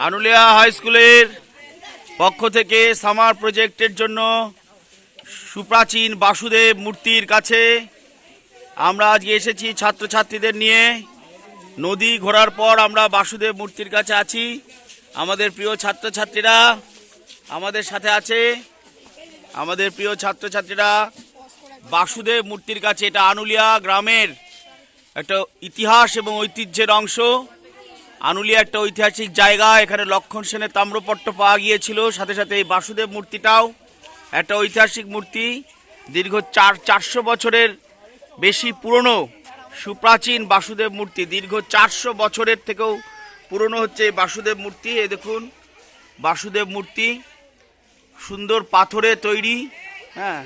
Anulia high স্কুলের পক্ষ থেকে সামার প্রজেক্টের জন্য সুপ্রাচীন বাসুদেব মূর্তির কাছে আমরা আজকে এসেছি ছাত্রছাত্রীদের নিয়ে। নদী ঘোরার পর আমরা বাসুদেব মূর্তির কাছে আছি। আমাদের প্রিয় ছাত্রছাত্রীরা আমাদের সাথে আছে। আমাদের প্রিয় ছাত্রছাত্রীরা বাসুদেব মূর্তির কাছে, এটা আনুলিয়া গ্রামের একটা ইতিহাস এবং ঐতিহ্যের অংশ। আনুলিয়া একটা ঐতিহাসিক জায়গা, এখানে লক্ষণ সেনের তাম্রপট্ট পাওয়া গিয়েছিল। সাথে সাথে এই বাসুদেব মূর্তিটাও একটা ঐতিহাসিক মূর্তি, দীর্ঘ 400 বছরের বেশি পুরনো সুপ্রাচীন বাসুদেব মূর্তি। দীর্ঘ 400 বছরের থেকেও পুরনো হচ্ছে এই বাসুদেব মূর্তি। এই দেখুন বাসুদেব মূর্তি, সুন্দর পাথরে তৈরি, হ্যাঁ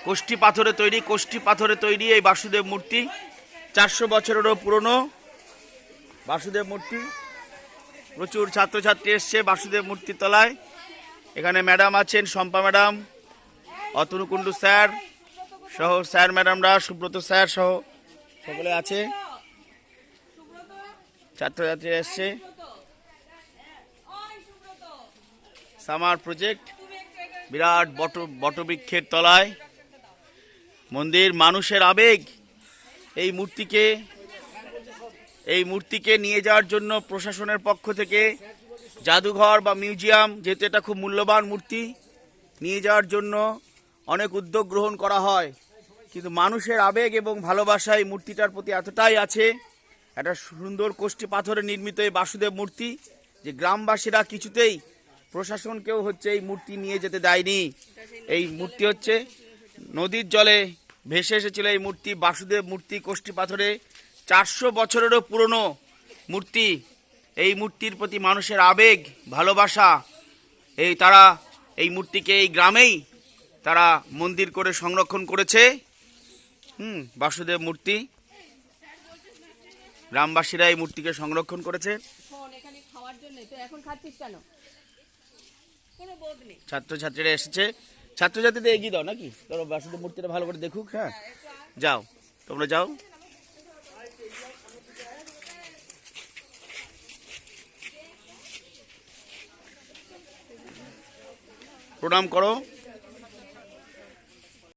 কোষ্ঠী পাথরে তৈরি এই বাসুদেব মূর্তি। 400 বছরেরও পুরনো বাসুদেব মূর্তি। প্রচুর ছাত্রছাত্রী এসছে বাসুদেব মূর্তির তলায়। এখানে ম্যাডাম আছেন, শম্পা ম্যাডাম, অতনু কুণ্ডু স্যার সহ স্যার ম্যাডামরা, সুব্রত স্যার সহ সকলে আছে। ছাত্রছাত্রী এসছে। সামার প্রজেক্ট, বিরাট বটবৃক্ষের তলায় মন্দির, মানুষের আবেগ। এই মূর্তিকে নিয়ে যাওয়ার জন্য প্রশাসনের পক্ষ থেকে জাদুঘর বা মিউজিয়াম, যেহেতু এটা খুব মূল্যবান মূর্তি, নিয়ে যাওয়ার জন্য অনেক উদ্যোগ গ্রহণ করা হয়। কিন্তু মানুষের আবেগ এবং ভালোবাসা এই মূর্তিটার প্রতি এতটাই আছে। একটা সুন্দর কোষ্ঠী পাথরে নির্মিত এই বাসুদেব মূর্তি, যে গ্রামবাসীরা কিছুতেই প্রশাসনকেও হচ্ছে এই মূর্তি নিয়ে যেতে দেয়নি। এই মূর্তি হচ্ছে নদীর জলে ভেসে এসেছিল। এই মূর্তি বাসুদেব মূর্তি, কোষ্ঠী পাথরে 400 বছরেরও পুরনো মূর্তি। এই মূর্তির প্রতি মানুষের আবেগ ভালোবাসা, তারা এই মূর্তিকে এই গ্রামেই তারা মন্দির করে সংরক্ষণ করেছে। বাসুদেব মূর্তি, গ্রামবাসীরা এই মূর্তিকে সংরক্ষণ করেছে। ছাত্রছাত্রীরা এসেছে, ছাত্রছাত্রীদের এগিয়ে দাও নাকি, তোমরা বাসুদেব মূর্তিটা ভালো করে দেখুক। হ্যাঁ যাও, তোমরা যাও। প্রণাম করো।